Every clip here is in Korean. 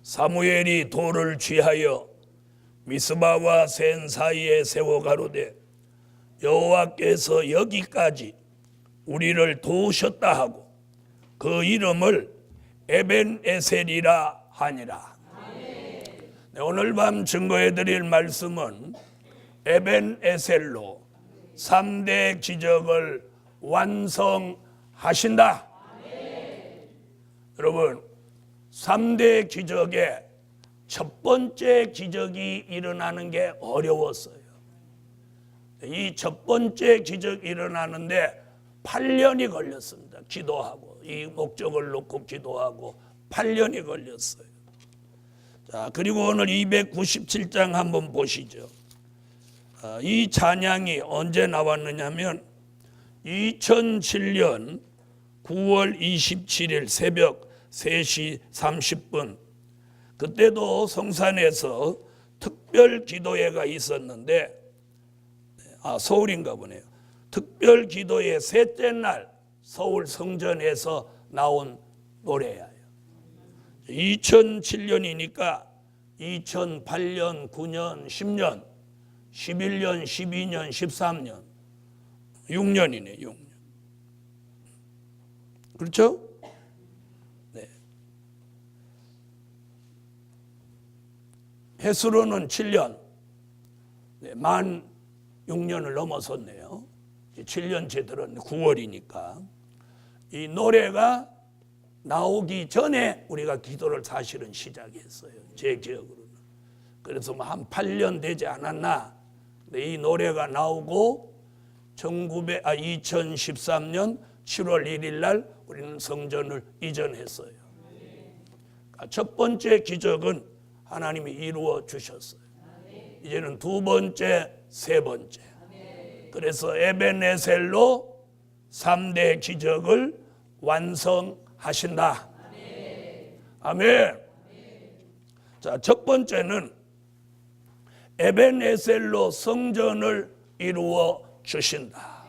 사무엘이 돌을 취하여 미스바와 센 사이에 세워 가로되 여호와께서 여기까지 우리를 도우셨다 하고 그 이름을 에벤에셀이라 하니라. 네, 오늘 밤 증거해 드릴 말씀은 에벤에셀로 3대 기적을 완성하신다. 여러분, 3대 기적의 첫 번째 기적이 일어나는 게 어려웠어요. 이 첫 번째 기적이 일어나는데 8년이 걸렸습니다. 기도하고 이 목적을 놓고 기도하고 8년이 걸렸어요. 자, 그리고 오늘 297장 한번 보시죠. 이 찬양이 언제 나왔느냐면 2007년 9월 27일 새벽 3시 30분 그때도 성산에서 특별 기도회가 있었는데 서울인가 보네요. 특별 기도회 셋째 날 서울 성전에서 나온 노래예요. 2007년이니까 2008년, 9년, 10년, 11년, 12년, 13년, 6년이네, 6년. 그렇죠? 네. 횟수로는 7년, 네, 만 6년을 넘어섰네요. 7년째 들었는데 9월이니까. 이 노래가 나오기 전에 우리가 기도를 사실은 시작했어요. 제 기억으로는. 그래서 한 8년 되지 않았나. 이 노래가 나오고 2013년 7월 1일 날 우리는 성전을 이전했어요. 첫 번째 기적은 하나님이 이루어 주셨어요. 이제는 두 번째, 세 번째. 그래서 에벤에셀로 3대 기적을 완성하신다. 아멘. 자, 첫 번째는 에벤에셀로 성전을 이루어 주신다.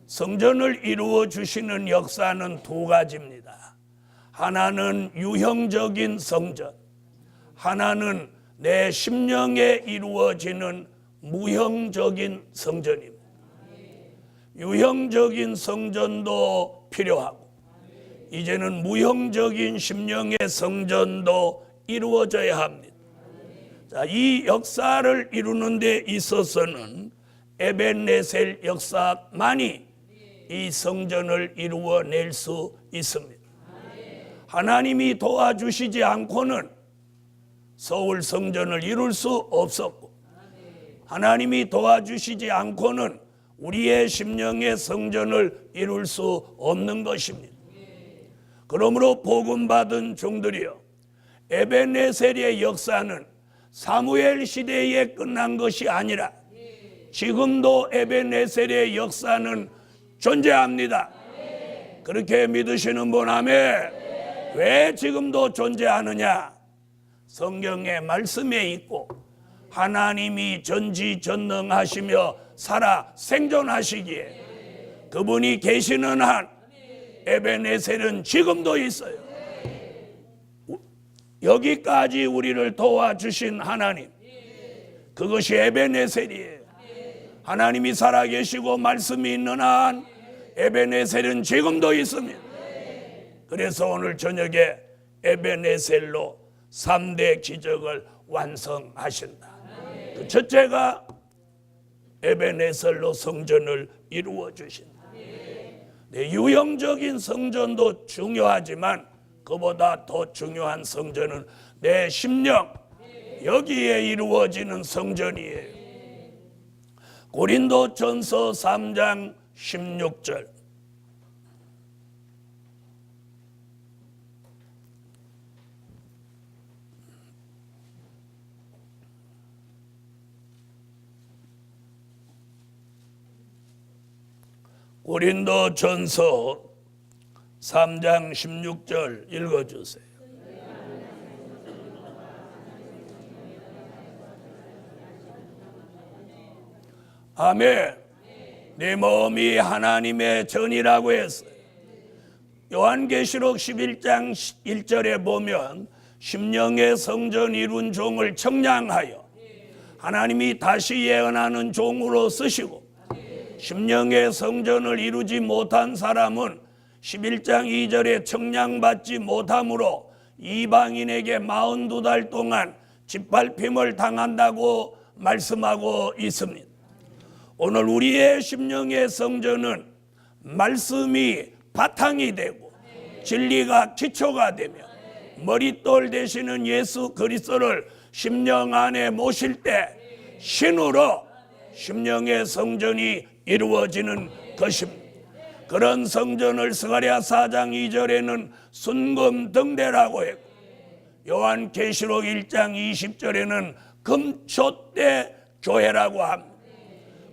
성전을 이루어 주시는 역사는 두 가지입니다. 하나는 유형적인 성전, 하나는 내 심령에 이루어지는 무형적인 성전입니다. 유형적인 성전도 필요하고 이제는 무형적인 심령의 성전도 이루어져야 합니다. 자, 이 역사를 이루는 데 있어서는 에벤에셀 역사만이 이 성전을 이루어낼 수 있습니다. 하나님이 도와주시지 않고는 서울 성전을 이룰 수 없었고 하나님이 도와주시지 않고는 우리의 심령의 성전을 이룰 수 없는 것입니다. 그러므로 복음받은 종들이여, 에벤에셀의 역사는 사무엘 시대에 끝난 것이 아니라 지금도 에벤에셀의 역사는 존재합니다. 그렇게 믿으시는 분 아멘. 왜 지금도 존재하느냐? 성경의 말씀에 있고 하나님이 전지전능하시며 살아 생존하시기에 그분이 계시는 한 에벤에셀은 지금도 있어요. 여기까지 우리를 도와주신 하나님, 그것이 에벤에셀이에요. 하나님이 살아계시고 말씀이 있는 한 에벤에셀은 지금도 있습니다. 그래서 오늘 저녁에 에벤에셀로 3대 기적을 완성하신다. 그 첫째가 에벤에셀로 성전을 이루어 주신다. 네, 유형적인 성전도 중요하지만 그보다 더 중요한 성전은 내 심령, 여기에 이루어지는 성전이에요. 고린도전서 3장 16절. 고린도전서 3장 16절 읽어주세요. 아멘. 내 마음이 하나님의 전이라고 했어요. 요한계시록 11장 1절에 보면 심령의 성전 이룬 종을 청량하여 하나님이 다시 예언하는 종으로 쓰시고, 심령의 성전을 이루지 못한 사람은 11장 2절에 청량받지 못함으로 이방인에게 42달 동안 짓밟힘을 당한다고 말씀하고 있습니다. 오늘 우리의 심령의 성전은 말씀이 바탕이 되고 진리가 기초가 되며 머릿돌 되시는 예수 그리스도를 심령 안에 모실 때 신으로 심령의 성전이 이루어지는 것입니다. 그런 성전을 스가랴 4장 2절에는 순금등대라고 했고, 요한계시록 1장 20절에는 금초대 교회라고 합니다.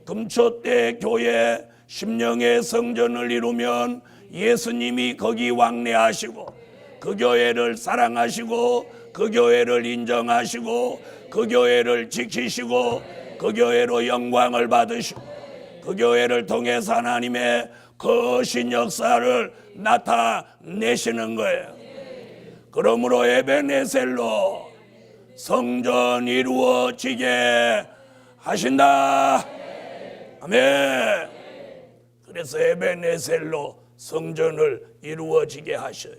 금초대 교회 심령의 성전을 이루면 예수님이 거기 왕래하시고 그 교회를 사랑하시고 그 교회를 인정하시고 그 교회를 지키시고 그 교회로 영광을 받으시고 그 교회를 통해서 하나님의 거신 역사를 나타내시는 거예요. 그러므로 에베네셀로 성전 이루어지게 하신다. 아멘. 그래서 에베네셀로 성전을 이루어지게 하셔요.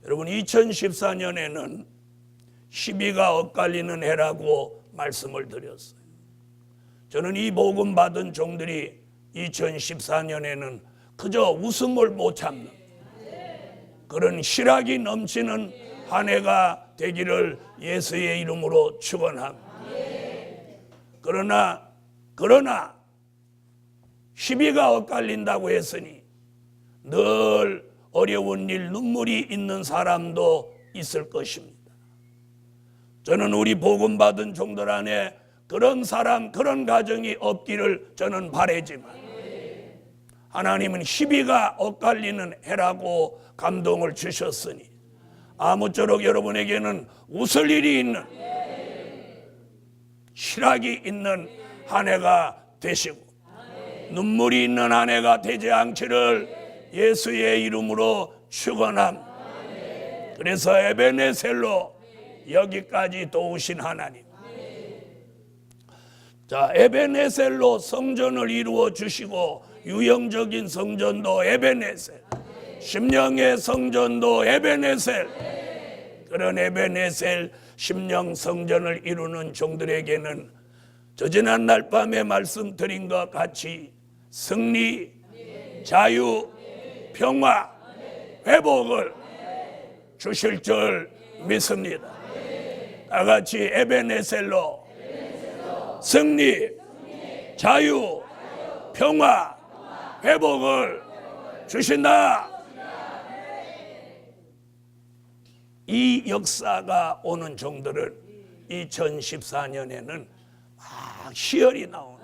여러분, 2014년에는 시비가 엇갈리는 해라고 말씀을 드렸어요. 저는 이 복음 받은 종들이 2014년에는 그저 웃음을 못 참는 그런 실학이 넘치는 한 해가 되기를 예수의 이름으로 축원합니다. 그러나 시비가 엇갈린다고 했으니 늘 어려운 일, 눈물이 있는 사람도 있을 것입니다. 저는 우리 복음 받은 종들 안에 그런 사람, 그런 가정이 없기를 저는 바라지만, 하나님은 시비가 엇갈리는 해라고 감동을 주셨으니 아무쪼록 여러분에게는 웃을 일이 있는, 실학이 있는 한 해가 되시고 눈물이 있는 한 해가 되지 않기를 예수의 이름으로 축원합니다. 그래서 에베네셀로 여기까지 도우신 하나님, 자, 에베네셀로 성전을 이루어 주시고 유형적인 성전도 에베네셀, 심령의 성전도 에베네셀, 그런 에베네셀 심령 성전을 이루는 종들에게는 저지난 날 밤에 말씀드린 것 같이 승리, 자유, 평화, 회복을 주실 줄 믿습니다. 다 같이 에베네셀로 승리, 자유, 평화, 회복을 주신다. 이 역사가 오는 종들은 2014년에는 막 희열이 나오는,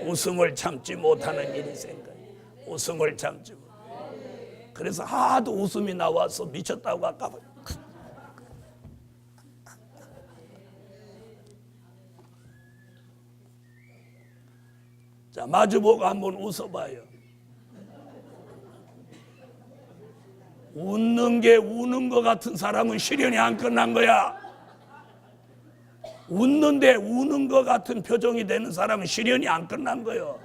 웃음을 참지 못하는 일이 생겨요. 웃음을 참지 못. 그래서 하도 웃음이 나와서 미쳤다고 아까. 자, 마주보고 한번 웃어봐요. 웃는 게 우는 것 같은 사람은 시련이 안 끝난 거야. 웃는데 우는 것 같은 표정이 되는 사람은 시련이 안 끝난 거예요.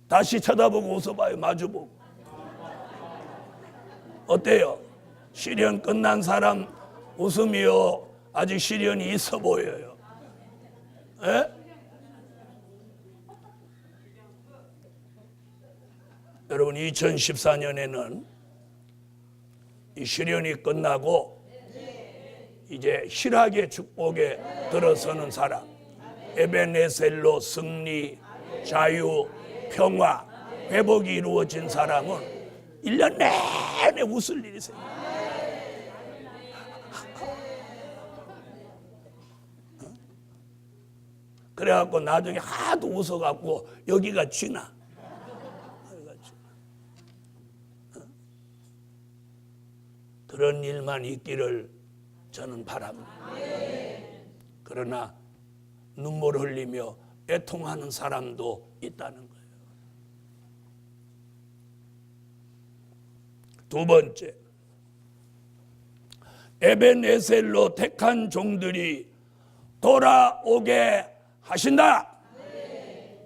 다시 쳐다보고 웃어봐요. 마주보고. 어때요? 시련 끝난 사람 웃음이요? 아직 시련이 있어 보여요. 에? 여러분, 2014년에는 이 시련이 끝나고 이제 희락의 축복에 들어서는 사람, 에베네셀로 승리, 자유, 평화, 회복이 이루어진 사람은 1년 내내 웃을 일이 생겨요. 그래갖고 나중에 하도 웃어갖고 여기가 쥐나. 그런 일만 있기를 저는 바랍니다. 그러나 눈물 흘리며 애통하는 사람도 있다는 거예요. 두 번째, 에벤에셀로 택한 종들이 돌아오게 하신다.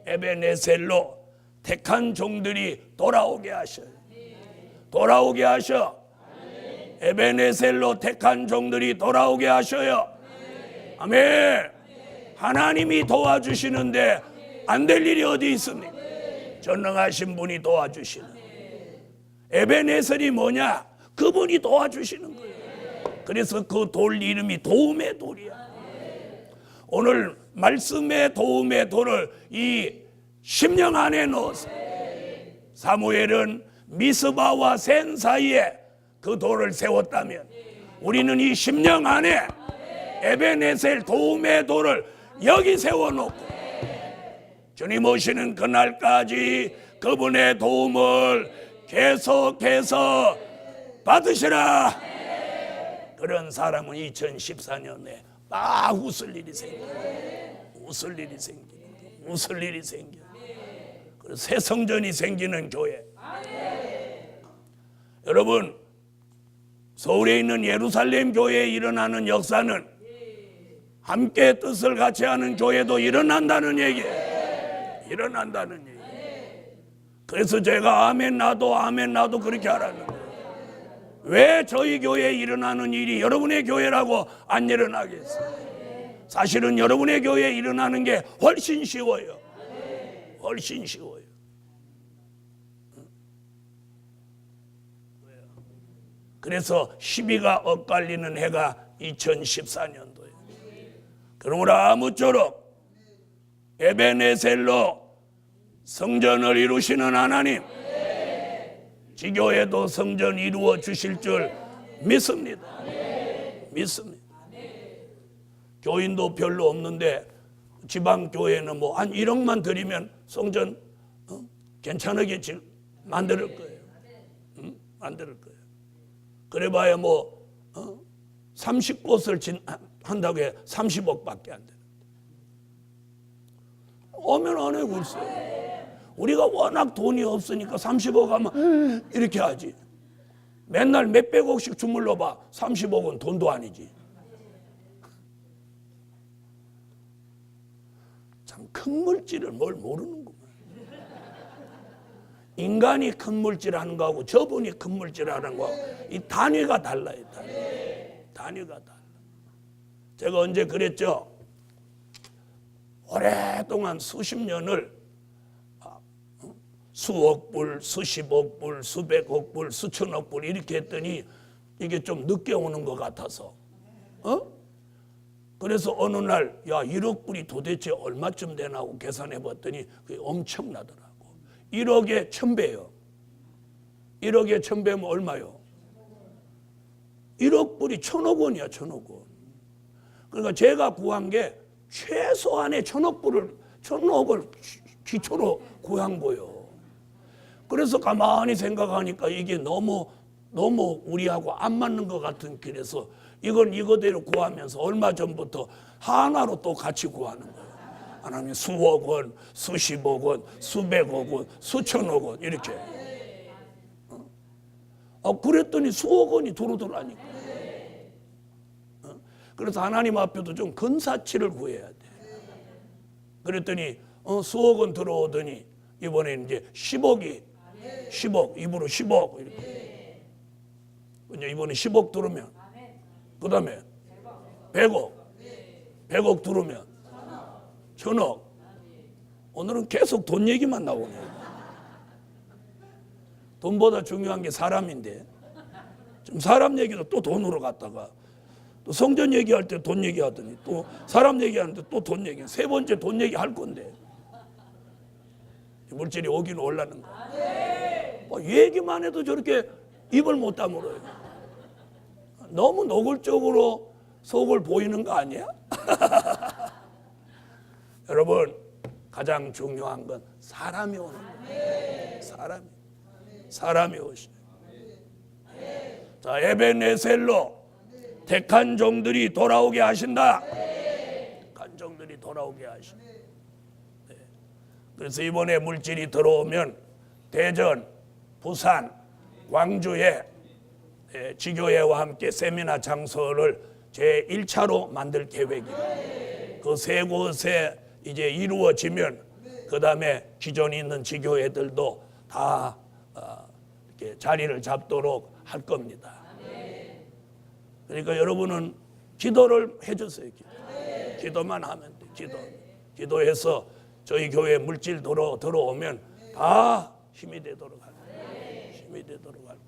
에벤에셀로 택한 종들이 돌아오게 하셔요. 돌아오게 하셔. 에벤에셀로 택한 종들이 돌아오게 하셔요. 아멘. 하나님이 도와주시는데 안 될 일이 어디 있습니까? 전능하신 분이 도와주시는. 에벤에셀이 뭐냐? 그분이 도와주시는 거예요. 그래서 그 돌 이름이 도움의 돌이야. 오늘 말씀의 도움의 돌을 이 심령 안에 넣어서 사무엘은 미스바와 센 사이에 그 돌을 세웠다면 우리는 이 심령 안에 에벤에셀 도움의 돌을 여기 세워놓고 주님 오시는 그날까지 그분의 도움을 계속해서 받으시라. 그런 사람은 2014년에 막 웃을 일이 생겨. 웃을 일이 생겨. 웃을 일이 생겨. 그래서 새 성전이 생기는 교회. 여러분, 서울에 있는 예루살렘 교회에 일어나는 역사는 함께 뜻을 같이 하는 교회도 일어난다는 얘기예요. 일어난다는 얘기예요. 그래서 제가 아멘 나도 그렇게 하라는 거예요. 왜 저희 교회에 일어나는 일이 여러분의 교회라고 안 일어나겠어요? 사실은 여러분의 교회에 일어나는 게 훨씬 쉬워요. 훨씬 쉬워요. 그래서 시비가 엇갈리는 해가 2014년도예요. 그러므로 아무쪼록 에벤에셀로 성전을 이루시는 하나님, 지교회도 성전 이루어 주실 줄 믿습니다. 믿습니다. 교인도 별로 없는데 지방 교회는 뭐 한 1억만 드리면 성전 괜찮게 만들 거예요. 만들 거예요. 그래봐야 뭐 30곳을 한다고 해 30억밖에 안 되는데 오면 안 해. 글쎄 우리가 워낙 돈이 없으니까 30억 하면 이렇게 하지. 맨날 몇백억씩 주물러 봐. 30억은 돈도 아니지. 참 큰 물질을 뭘 모르는구만. 인간이 큰 물질 하는 거하고 저분이 큰 물질 하는 거하고 이 단위가 달라요. 단위가 달라. 제가 언제 그랬죠? 오랫동안 수십 년을 수억 불, 수십억 불, 수백억 불, 수천억 불 이렇게 했더니 이게 좀 늦게 오는 것 같아서 그래서 어느 날 1억 불이 도대체 얼마쯤 되나고 계산해 봤더니 그게 엄청나더라고. 1억에 1000배요. 1억에 1000배면 얼마요? 1억 불이 1000억 원이야. 1000억 원. 그러니까 제가 구한 게 최소한의 1000억을 기초로 구한 거예요. 그래서 가만히 생각하니까 이게 너무 우리하고 안 맞는 것 같은 길에서 이건 이거대로 구하면서 얼마 전부터 하나로 또 같이 구하는 거예요. 하나님 수억 원, 수십억 원, 수백억 원, 수천억 원 이렇게. 그랬더니 수억 원이 들어오더라니까. 그래서 하나님 앞에도 좀 근사치를 구해야 돼. 그랬더니 수억 원 들어오더니 이번에 이제 10억 입으로 10억 이렇게. 이제 이번에 10억 들으면 그 다음에 100억 들으면 1000억. 오늘은 계속 돈 얘기만 나오네. 돈보다 중요한 게 사람인데 지금 사람 얘기도 또 돈으로 갔다가 또 성전 얘기할 때 돈 얘기하더니 또 사람 얘기하는데 또 돈 얘기. 세 번째 돈 얘기할 건데 물질이 오긴 올라는 거. 얘기만 해도 저렇게 입을 못 다물어요. 너무 노골적으로 속을 보이는 거 아니야? 여러분 가장 중요한 건 사람이 오는 거예요. 사람이 오시네. 자, 에벤에셀로 택한 종들이 돌아오게 하신다. 택한 종들이 돌아오게 하신다. 그래서 이번에 물질이 들어오면 대전, 부산, 광주에 지교회와 함께 세미나 장소를 제 1차로 만들 계획입니다. 그 세 곳에 이제 이루어지면 그 다음에 기존에 있는 지교회들도 다 이렇게 자리를 잡도록 할 겁니다. 그러니까 여러분은 기도를 해주세요. 기도만 하면 돼. 기도해서 저희 교회 물질 들어오면 다 힘이 되도록 합니다. 힘이 되도록 합니다.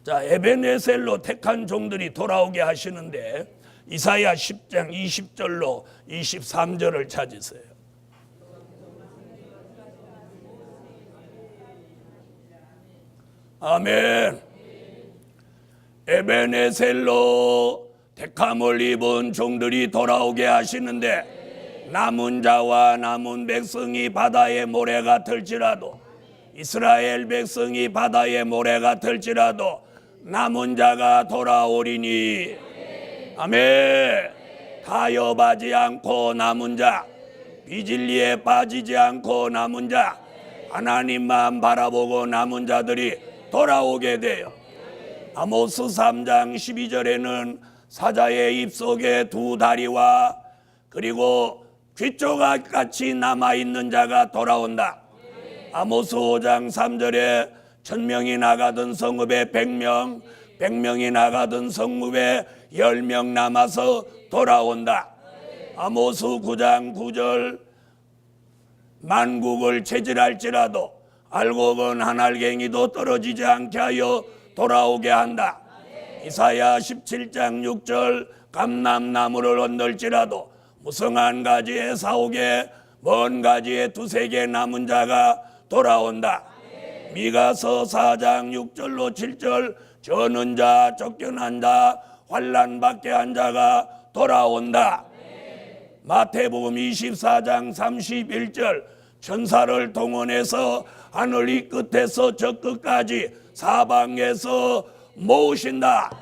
자, 에베네셀로 택한 종들이 돌아오게 하시는데 이사야 10장 20절로 23절을 찾으세요. 아멘. 에베네셀로 택함을 입은 종들이 돌아오게 하시는데 남은 자와 남은 백성이 바다의 모래 같을지라도 이스라엘 백성이 바다의 모래 같을지라도 남은 자가 돌아오리니 아멘. 타협하지 않고 남은 자, 비진리에 빠지지 않고 남은 자, 하나님만 바라보고 남은 자들이 돌아오게 돼요. 아모스 3장 12절에는 사자의 입속에 두 다리와 그리고 귀조각같이 남아있는 자가 돌아온다. 아모스 5장 3절에 1000명이 나가던 성읍에 100명, 100명이 나가던 성읍에 10명 남아서 돌아온다. 아모스 9장 9절 만국을 체질할지라도 알곡은 한 알갱이도 떨어지지 않게 하여 돌아오게 한다. 이사야 17장 6절 감람나무를 언들지라도 무성한 가지에 4-5개 먼 가지에 2-3개 남은 자가 돌아온다. 미가서 4장 6절로 7절 저는 자 쫓겨난 자 환난 받게 한 자가 돌아온다. 마태복음 24장 31절 천사를 동원해서 하늘 이 끝에서 저 끝까지 사방에서 모으신다.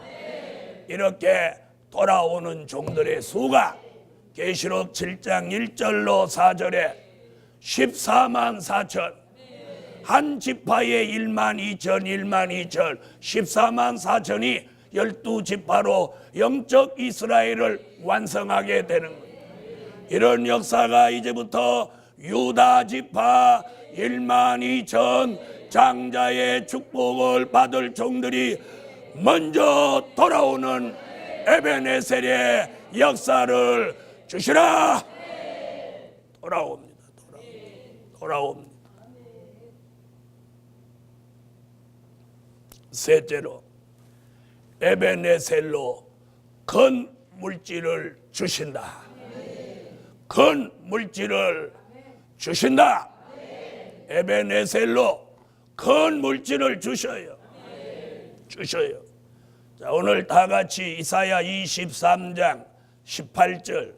이렇게 돌아오는 종들의 수가 계시록 7장 1절로 4절에 14만 4천 한 지파에 1만 2천 1만 2천 14만 4천이 12지파로 영적 이스라엘을 완성하게 되는 거예요. 이런 역사가 이제부터 유다 지파 1만 2천 장자의 축복을 받을 종들이 먼저 돌아오는 에베네셀의 역사를 주시라. 돌아옵니다. 돌아옵니다. 셋째로 에베네셀로 큰 물질을 주신다. 큰 물질을 주신다. 에베네셀로 큰 물질을 주셔요. 자, 오늘 다 같이 이사야 23장 18절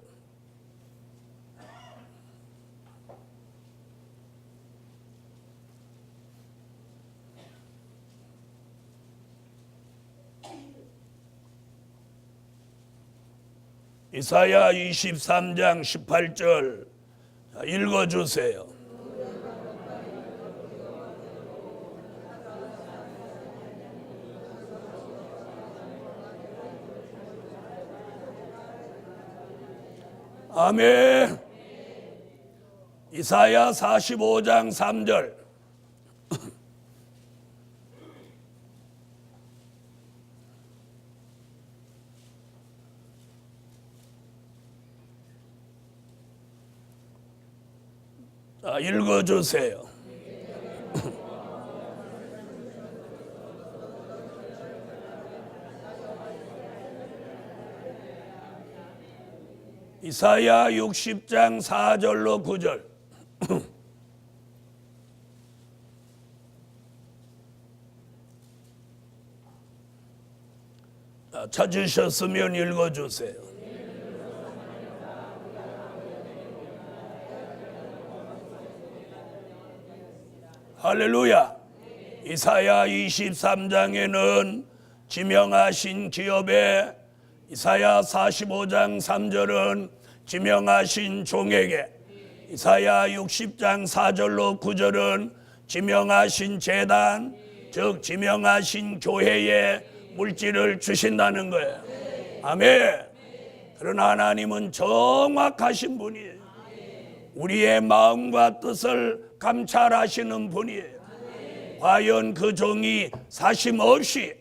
이사야 23장 18절 읽어주세요. 아멘. 이사야 45장 3절 읽어주세요. 이사야 60장 4절로 9절 찾으셨으면 읽어주세요. 할렐루야. 이사야 23장에는 지명하신 기업에, 이사야 45장 3절은 지명하신 종에게, 이사야 60장 4절로 9절은 지명하신 제단, 즉 지명하신 교회에 물질을 주신다는 거예요. 아멘. 그러나 하나님은 정확하신 분이에요. 우리의 마음과 뜻을 감찰하시는 분이에요. 과연 그 종이 사심 없이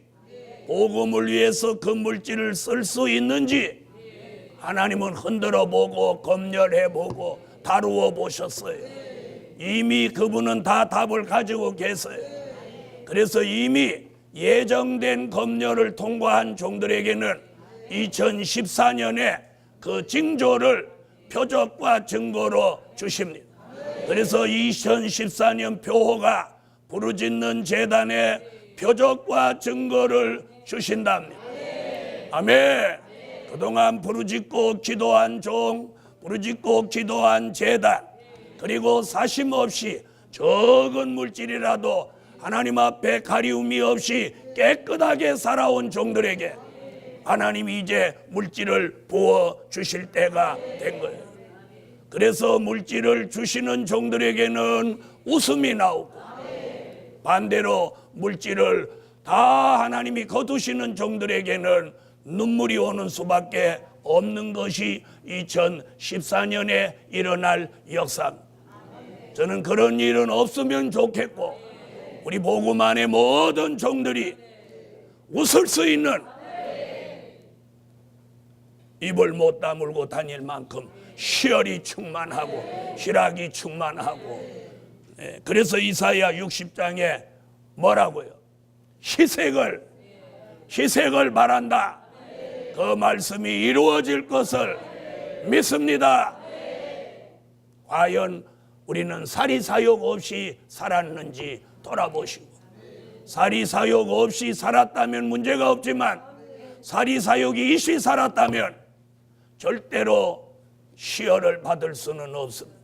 복음을 위해서 그 물질을 쓸 수 있는지 하나님은 흔들어 보고 검열해 보고 다루어 보셨어요. 이미 그분은 다 답을 가지고 계세요. 그래서 이미 예정된 검열을 통과한 종들에게는 2014년에 그 징조를 표적과 증거로 주십니다. 그래서 2014년 표호가 부르짖는 제단에 표적과 증거를 주신답니다. 아멘. 그동안 부르짖고 기도한 종, 부르짖고 기도한 제단, 그리고 사심 없이 적은 물질이라도 하나님 앞에 가리움이 없이 깨끗하게 살아온 종들에게 하나님이 이제 물질을 부어 주실 때가 된 거예요. 그래서 물질을 주시는 종들에게는 웃음이 나오고, 반대로 물질을 다 하나님이 거두시는 종들에게는 눈물이 오는 수밖에 없는 것이 2014년에 일어날 역사입니다. 저는 그런 일은 없으면 좋겠고, 우리 복음 안의 모든 종들이 웃을 수 있는, 입을 못 다물고 다닐 만큼 희열이 충만하고 희락이 충만하고, 그래서 이사야 60장에 뭐라고요? 희색을 바란다. 그 말씀이 이루어질 것을 믿습니다. 과연 우리는 사리사욕 없이 살았는지 돌아보시고, 사리사욕 없이 살았다면 문제가 없지만 사리사욕이 있이 살았다면 절대로 희열을 받을 수는 없습니다.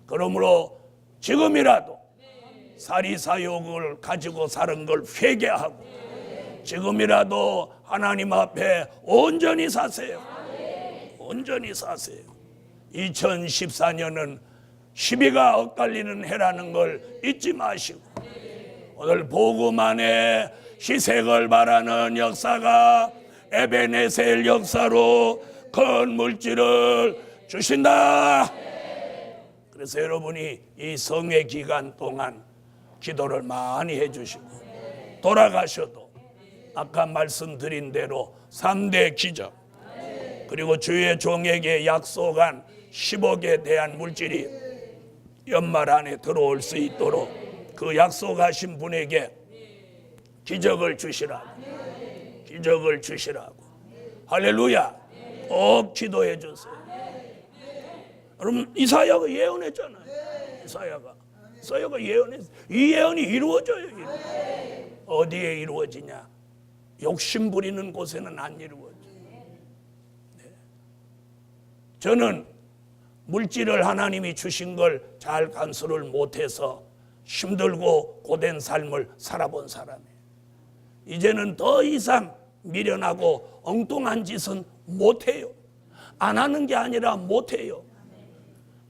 그러므로 지금이라도 사리사욕을 가지고 사는 걸 회개하고 지금이라도 하나님 앞에 온전히 사세요. 온전히 사세요. 2014년은 시비가 엇갈리는 해라는 걸 잊지 마시고, 오늘 복음 안에 희색을 바라는 역사가 에베네셀 역사로 큰 물질을 주신다. 그래서 여러분이 이 성회 기간 동안 기도를 많이 해주시고, 돌아가셔도 아까 말씀드린 대로 3대 기적, 그리고 주의 종에게 약속한 10억에 대한 물질이 연말 안에 들어올 수 있도록 그 약속하신 분에게 기적을 주시라고, 기적을 주시라고. 할렐루야. 꼭 기도해 주세요. 여러분, 이사야가 예언했잖아요. 이사야가 예언했어요. 이 예언이 이루어져요. 어디에 이루어지냐? 욕심 부리는 곳에는 안 이루어져요. 저는 물질을 하나님이 주신 걸 잘 간수를 못해서 힘들고 고된 삶을 살아본 사람이에요. 이제는 더 이상 미련하고 엉뚱한 짓은 못해요. 안 하는 게 아니라 못해요.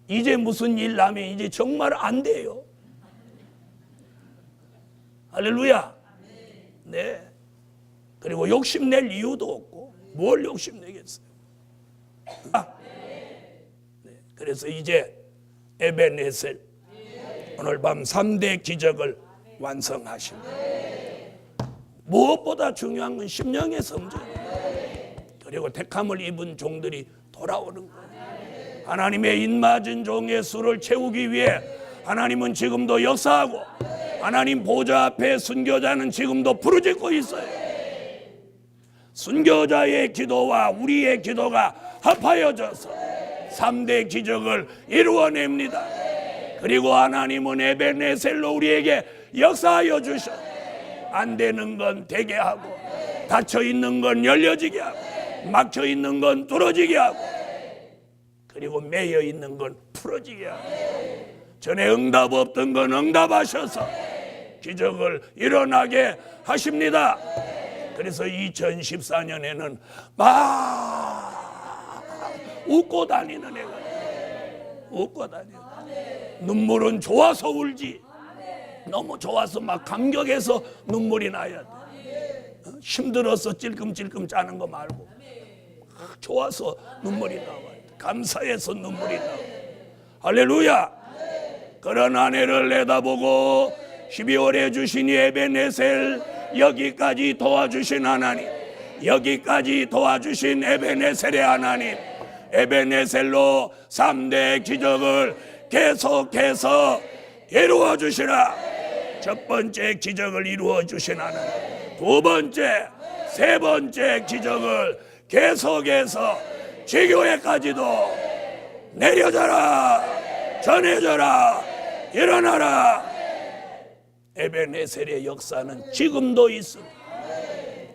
이제 무슨 일 나면 이제 정말 안 돼요. 할렐루야. 네. 그리고 욕심낼 이유도 없고 뭘 욕심내겠어요. 네. 그래서 이제 에베네셀 오늘 밤 3대 기적을 완성하십니다. 무엇보다 중요한 건 심령의 성전, 그리고 택함을 입은 종들이 돌아오는 거예요. 하나님의 입맞은 종의 수를 채우기 위해 하나님은 지금도 역사하고, 하나님 보좌 앞에 순교자는 지금도 부르짖고 있어요. 순교자의 기도와 우리의 기도가 합하여져서 3대 기적을 이루어냅니다. 그리고 하나님은 에베네셀로 우리에게 역사하여 주셔. 안 되는 건 되게 하고, 닫혀 있는 건 열려지게 하고, 막혀 있는 건 뚫어지게 하고, 그리고 매여 있는 건 풀어지게 하고, 전에 응답 없던 건 응답하셔서 기적을 일어나게 하십니다. 그래서 2014년에는 막 웃고 다니는 애가, 웃고 다니는, 눈물은 좋아서 울지 너무 좋아서 막 감격해서 눈물이 나야 돼. 힘들어서 찔끔찔끔 짜는 거 말고 좋아서 눈물이 나와야 돼. 감사해서 눈물이 나와. 할렐루야. 그런 아내를 내다보고 12월에 주신 에베네셀, 여기까지 도와주신 하나님, 여기까지 도와주신 에베네셀의 하나님, 에베네셀로 3대 기적을 계속해서 이루어 주시라. 첫 번째 기적을 이루어 주신 하나님, 두 번째, 세 번째 기적을 계속해서 지교회까지도 내려져라, 전해져라, 일어나라. 에베네셀의 역사는 지금도 있습니다.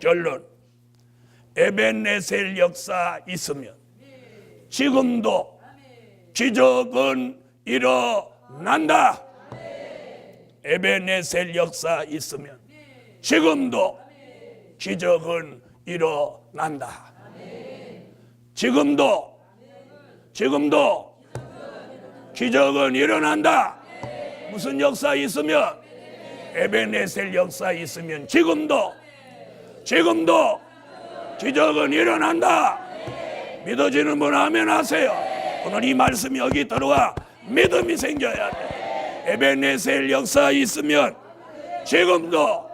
결론, 에베네셀 역사 있으면 지금도 기적은 일어난다. 에베네셀 역사 있으면 지금도 기적은 일어난다. 지금도 기적은 일어난다. 무슨 역사 있으면? 에베네셀 역사 있으면 지금도 기적은 일어난다. 믿어지는 분 아멘 하세요. 오늘 이 말씀이 여기 들어와 믿음이 생겨야 돼. 에베네셀 역사 있으면 지금도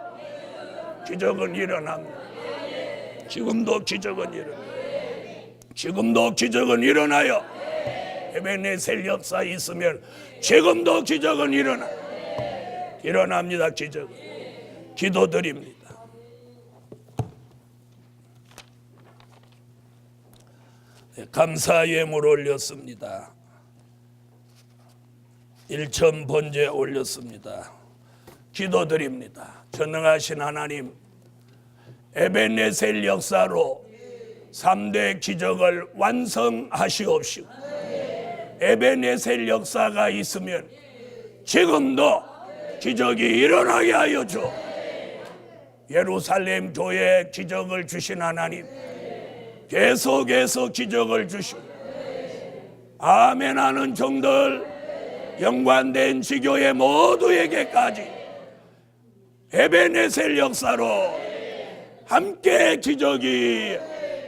기적은 일어납니다. 지금도 기적은 일어나요. 지금도 기적은 일어나요. 에베네셀 역사 있으면 지금도 기적은 일어납니다. 기적은. 기도드립니다. 감사 예물 올렸습니다. 1천 번제 올렸습니다. 기도드립니다. 전능하신 하나님, 에베네셀 역사로 3대 기적을 완성하시옵시고, 에베네셀 역사가 있으면 지금도 기적이 일어나게 하여 주. 예루살렘 교회에 기적을 주신 하나님, 계속해서 기적을 주시고 아멘 하는 종들, 연관된 지교회 모두에게까지 에베네셀 역사로 함께 기적이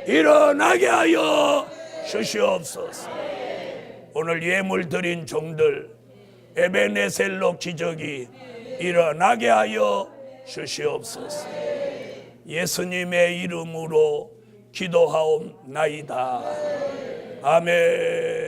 일어나게 하여 주시옵소서. 오늘 예물 드린 종들, 에베네셀로 기적이 일어나게 하여 주시옵소서. 예수님의 이름으로 기도하옵나이다. 아멘.